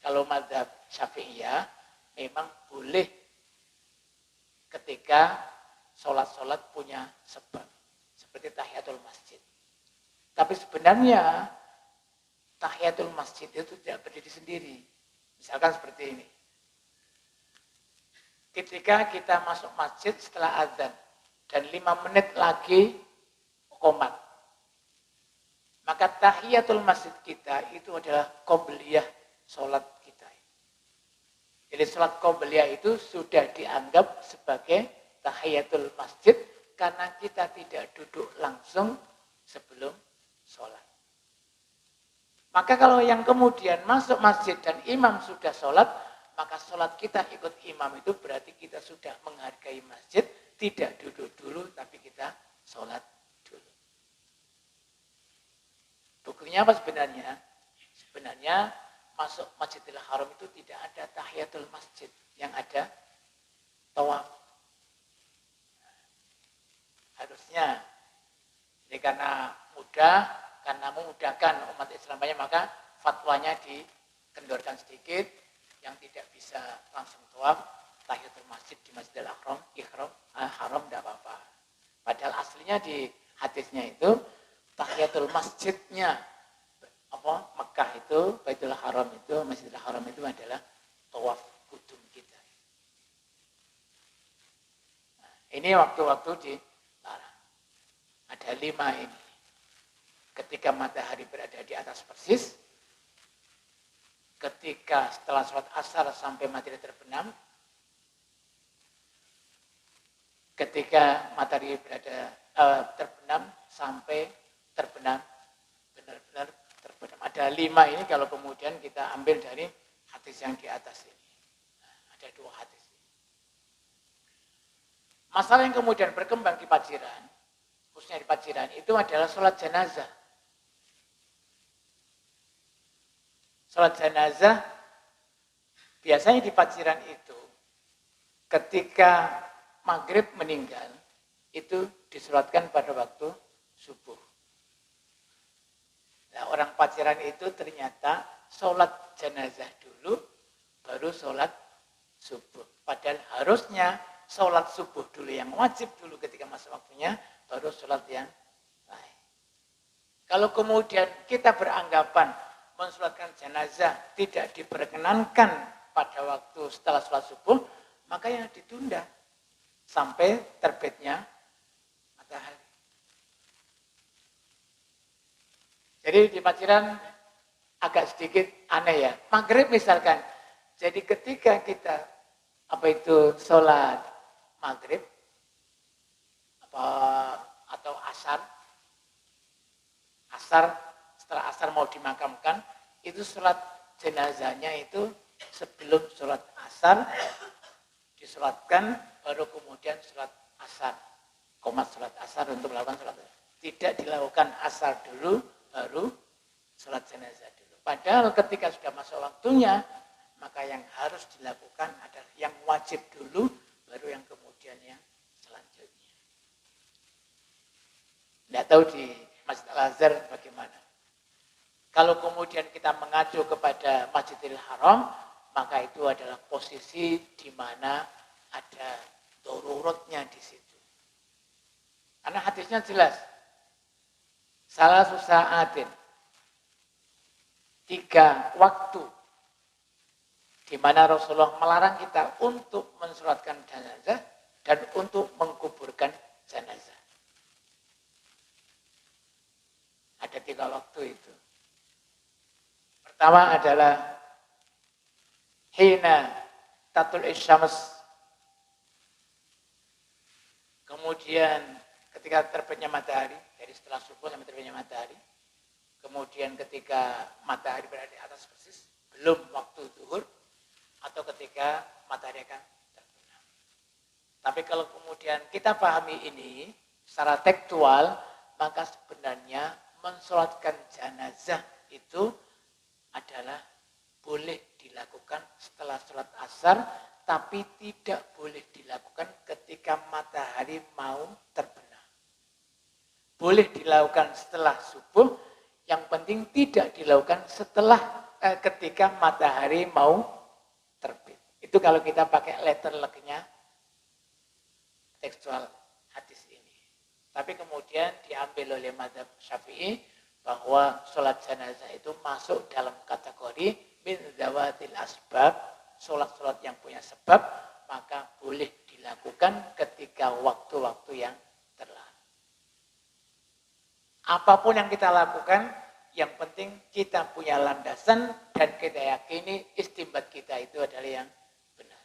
Kalau mazhab Syafi'iyah memang boleh ketika sholat-sholat punya sebab. Seperti tahiyatul masjid. Tapi sebenarnya tahiyatul masjid itu tidak berdiri sendiri. Misalkan seperti ini. Ketika kita masuk masjid setelah azan dan 5 menit lagi qomat, maka tahiyatul masjid kita itu adalah qobliyah sholat kita. Jadi sholat qobliyah itu sudah dianggap sebagai tahiyatul masjid karena kita tidak duduk langsung sebelum sholat. Maka kalau yang kemudian masuk masjid dan imam sudah sholat, maka sholat kita ikut imam itu berarti kita sudah menghargai masjid, tidak duduk dulu, tapi kita sholat dulu. Buktinya apa sebenarnya? Sebenarnya masuk Masjidil Haram itu tidak ada tahiyatul masjid, yang ada tawaf. Harusnya, jadi karena mudah, karena memudahkan umat Islam banyak, maka fatwanya dikendorkan sedikit, yang tidak bisa langsung tawaf, tahiyatul masjid di Masjidil Haram tidak apa-apa. Padahal aslinya di hadisnya itu tahiyatul masjidnya Mekah itu, Baitul Haram itu, Masjidil Haram itu adalah tawaf kudum kita. Nah, ini waktu-waktu dilarang. Ada 5 ini. Ketika matahari berada di atas persis, ketika setelah sholat asar sampai matahari terbenam, ketika matahari berada terbenam sampai terbenam, benar-benar terbenam. Ada 5 ini kalau kemudian kita ambil dari hadis yang di atas ini. Nah, ada 2 hadis. Masalah yang kemudian berkembang di Paciran, khususnya di Paciran, itu adalah sholat jenazah. Sholat jenazah biasanya di Paciran itu ketika maghrib meninggal itu disolatkan pada waktu subuh. Nah, orang Paciran itu ternyata sholat jenazah dulu baru sholat subuh. Padahal harusnya sholat subuh dulu yang wajib dulu ketika masa waktunya, baru sholat yang lain. Kalau kemudian kita beranggapan mensolatkan jenazah tidak diperkenankan pada waktu setelah sholat subuh, maka yang ditunda sampai terbitnya matahari. Jadi di Paciran agak sedikit aneh ya. Maghrib misalkan. Jadi ketika kita sholat maghrib atau asar setelah asar mau dimakamkan, itu sholat jenazahnya itu sebelum sholat asar disolatkan, baru kemudian sholat asar, qomat sholat asar untuk melakukan sholat asar. Tidak dilakukan asar dulu, baru sholat jenazah dulu. Padahal ketika sudah masuk waktunya, maka yang harus dilakukan adalah yang wajib dulu, baru yang kemudian yang selanjutnya. Tidak tahu di Masjid Al-Azhar bagaimana. Kalau kemudian kita mengacu kepada Masjidil Haram, maka itu adalah posisi di mana ada darurutnya di situ. Karena hadisnya jelas. Salah susaatin. 3 waktu di mana Rasulullah melarang kita untuk mensolatkan jenazah dan untuk mengkuburkan jenazah. Ada 3 waktu itu. Pertama adalah hina tatul isyams. Kemudian ketika terbitnya matahari, dari setelah subuh sampai terbitnya matahari. Kemudian ketika matahari berada di atas persis, belum waktu zuhur, atau ketika matahari akan terbenam. Tapi kalau kemudian kita pahami ini secara tekstual, maka sebenarnya mensolatkan jenazah itu adalah boleh dilakukan setelah sholat asar, tapi tidak boleh dilakukan ketika matahari mau terbenam. Boleh dilakukan setelah subuh, yang penting tidak dilakukan setelah ketika matahari mau terbit. Itu kalau kita pakai letter luck-nya tekstual hadis ini. Tapi kemudian diambil oleh mazhab Syafi'i bahwa sholat jenazah itu masuk dalam kategori min zawatil asbab, sholat-sholat yang punya sebab, maka boleh dilakukan ketika waktu-waktu yang terlarang. Apapun yang kita lakukan, yang penting kita punya landasan dan kita yakini istimbat kita itu adalah yang benar.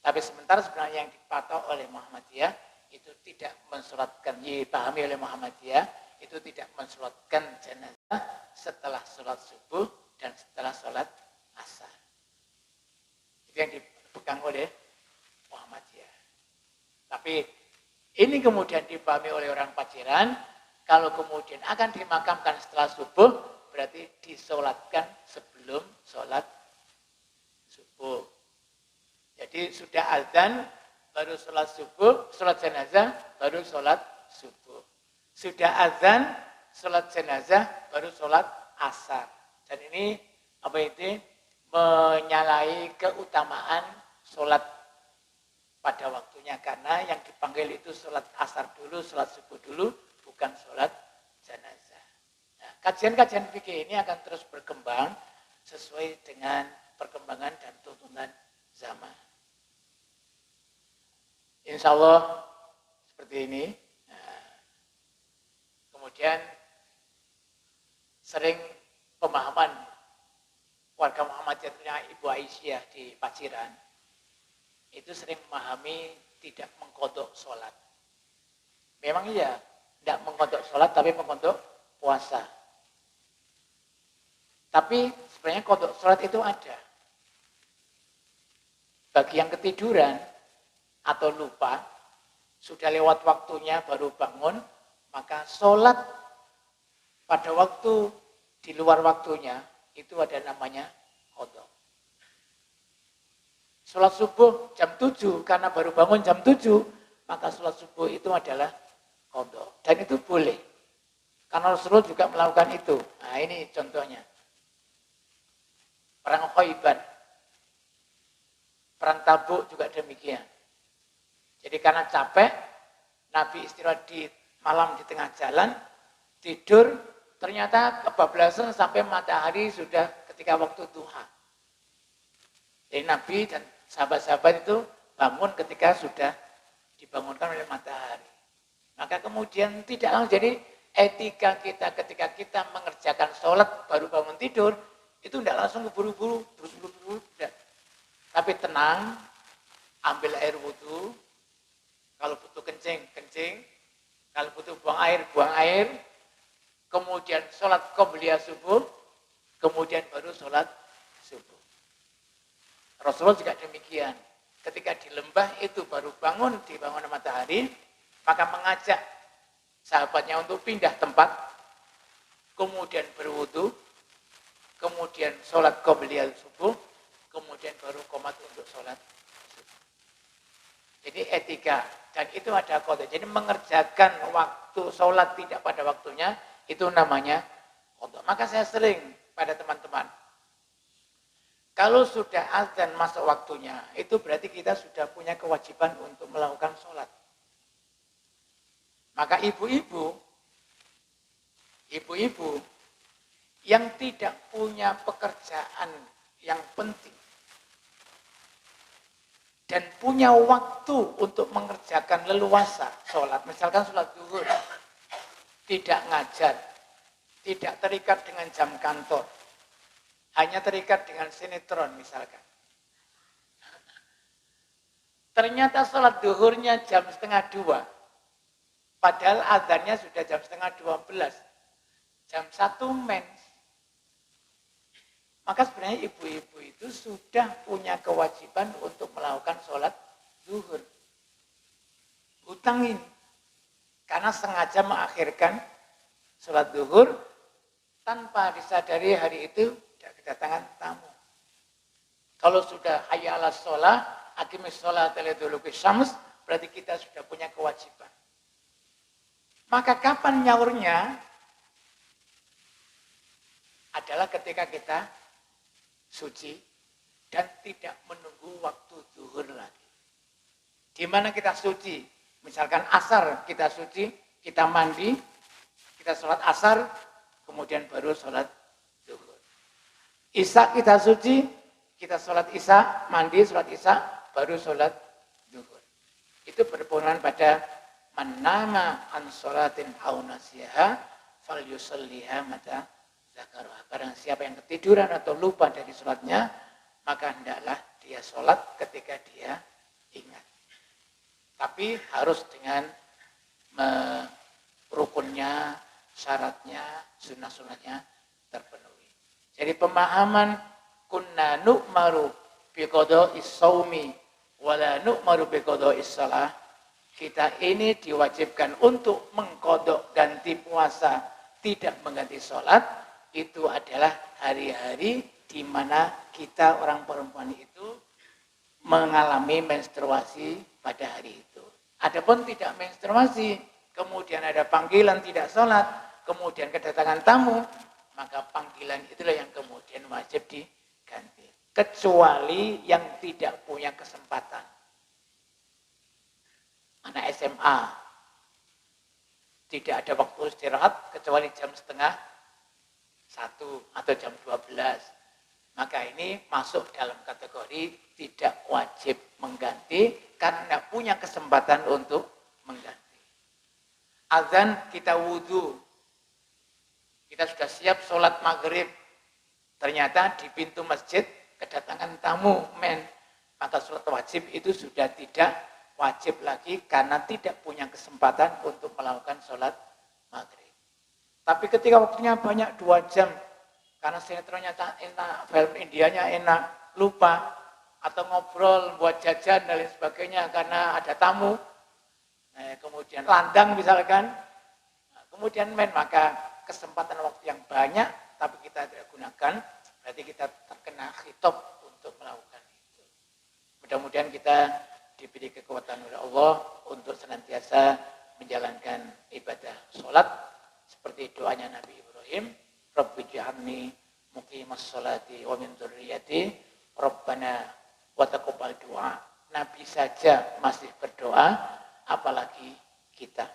Tapi sementara sebenarnya yang dipatok oleh Muhammadiyah itu tidak mensolatkan, dipahami oleh Muhammadiyah, itu tidak mensolatkan jenazah setelah sholat subuh dan setelah sholat asar. Itu yang dipegang oleh Muhammadiyah. Tapi ini kemudian dipahami oleh orang Paciran, kalau kemudian akan dimakamkan setelah subuh, berarti disolatkan sebelum sholat subuh. Jadi sudah azan, baru sholat subuh, sholat jenazah, baru sholat subuh. Sudah azan, sholat jenazah, baru sholat asar. Dan ini apa itu? Menyalahi keutamaan sholat pada waktunya. Karena yang dipanggil itu sholat asar dulu, sholat subuh dulu, bukan sholat jenazah. Nah, kajian-kajian fikih ini akan terus berkembang sesuai dengan perkembangan dan tuntunan zaman. Insya Allah seperti ini. Nah, kemudian sering pemahaman warga Muhammadiyah, Ibu Aisyah di Paciran, itu sering memahami tidak mengkodok sholat. Memang iya, tidak mengkodok sholat, tapi mengkodok puasa. Tapi sebenarnya kodok sholat itu ada. Bagi yang ketiduran atau lupa, sudah lewat waktunya baru bangun, maka sholat pada waktu di luar waktunya, itu ada namanya kodok. Sholat subuh jam 7, karena baru bangun jam 7, maka sholat subuh itu adalah kodok. Dan itu boleh. Karena Rasulullah juga melakukan itu. Nah ini contohnya. Perang Khaibar. Perang Tabuk juga demikian. Jadi karena capek, Nabi istirahat di malam di tengah jalan, tidur, ternyata kebablasan sampai matahari sudah ketika waktu duha. Jadi Nabi dan sahabat-sahabat itu bangun ketika sudah dibangunkan oleh matahari. Maka kemudian tidak langsung, jadi etika kita ketika kita mengerjakan sholat baru bangun tidur, itu tidak langsung buru-buru, tapi tenang, ambil air wudhu, kalau butuh kencing, kencing, kalau butuh buang air, kemudian sholat qobliyah subuh, kemudian baru sholat subuh. Rasulullah juga demikian. Ketika di lembah itu baru dibangun matahari, maka mengajak sahabatnya untuk pindah tempat, kemudian berwudu, kemudian sholat qobliyah subuh, kemudian baru qomat untuk sholat subuh. Jadi etika, dan itu ada kodok. Jadi mengerjakan waktu sholat tidak pada waktunya, itu namanya kodok. Maka saya sering pada teman-teman, kalau sudah azan masuk waktunya, itu berarti kita sudah punya kewajiban untuk melakukan sholat. Maka ibu-ibu yang tidak punya pekerjaan yang penting dan punya waktu untuk mengerjakan leluasa sholat, misalkan sholat zuhur, tidak ngajar, tidak terikat dengan jam kantor, hanya terikat dengan sinetron misalkan. Ternyata sholat zuhurnya jam 1:30, padahal azannya sudah jam 11:30, jam 1 mens. Maka sebenarnya ibu-ibu itu sudah punya kewajiban untuk melakukan sholat zuhur. Hutang ini. Karena sengaja mengakhirkan sholat zuhur tanpa disadari hari itu tidak kedatangan tamu. Kalau sudah hayya 'alas shalah, aqimis sholata liduluki syams, berarti kita sudah punya kewajiban. Maka kapan nyaurnya? Adalah ketika kita suci dan tidak menunggu waktu zuhur lagi. Di mana kita suci? Misalkan asar kita suci, kita mandi, kita sholat asar, kemudian baru sholat zuhur. Isya kita suci, kita sholat isya, mandi, sholat isya, baru sholat zuhur. Itu berhubungan pada man-nama an sholatin aw nasiyaha falyusalliha mata zakaroha. Barang siapa yang ketiduran atau lupa dari sholatnya, maka hendaklah dia sholat ketika dia ingat. Tapi harus dengan rukunnya, syaratnya, sunnah-sunnahnya terpenuhi. Jadi pemahaman kunna nu'maru biqada'is shaumi wala nu'maru biqada'is shalah, kita ini diwajibkan untuk mengkodok ganti puasa, tidak mengganti sholat. Itu adalah hari-hari di mana kita orang perempuan itu mengalami menstruasi pada hari itu. Adapun tidak menstruasi, kemudian ada panggilan tidak sholat, kemudian kedatangan tamu, maka panggilan itulah yang kemudian wajib diganti. Kecuali yang tidak punya kesempatan. Anak SMA, tidak ada waktu istirahat kecuali jam setengah 1 atau jam 12. Maka ini masuk dalam kategori tidak wajib mengganti karena punya kesempatan untuk mengganti. Azan kita wudhu, kita sudah siap sholat maghrib, ternyata di pintu masjid kedatangan tamu, maka sholat wajib itu sudah tidak wajib lagi karena tidak punya kesempatan untuk melakukan sholat maghrib. Tapi ketika waktunya banyak 2 jam, karena sinetronnya enak, film Indianya enak, lupa, atau ngobrol, buat jajan dan lain sebagainya karena ada tamu, kemudian landang misalkan, kemudian maka kesempatan waktu yang banyak, tapi kita tidak gunakan, berarti kita terkena khitab untuk melakukan itu. Mudah-mudahan kita diberi kekuatan oleh Allah untuk senantiasa menjalankan ibadah sholat, seperti doanya Nabi Ibrahim, Rabbi ja'alni muqimas sholati wa min dzurriyyati Rabbana wa taqabbal du'a. Nabi saja masih berdoa, apalagi kita.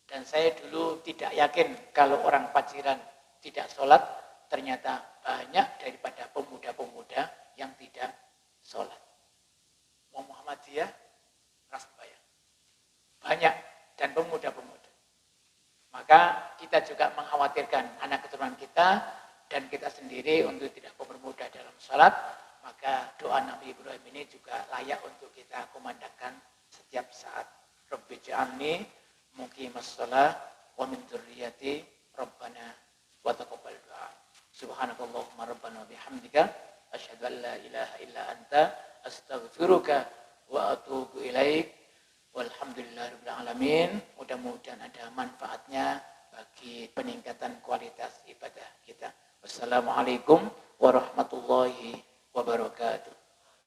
Dan saya dulu tidak yakin kalau orang Paciran tidak sholat, ternyata banyak daripada pemuda-pemuda yang tidak sholat. Muhammadiyah, ras bayang. Banyak dan pemuda-pemuda. Maka kita juga mengkhawatirkan anak keturunan kita dan kita sendiri untuk tidak mempermudah dalam sholat. Maka doa Nabi Ibrahim ini juga layak untuk kita kumandangkan setiap saat. Rabbi ja'alni muqimas shalah wa min dzurriyyati Rabbana wa taqabbal du'a. Subhanakallahumma rabbana bihamdika asyhadu an la ilaha illa anta astaghfiruka wa atubu ilaik. Walhamdulillahirabbil alamin. Mudah-mudahan ada manfaatnya bagi peningkatan kualitas ibadah kita. Wassalamualaikum warahmatullahi wabarakatuh.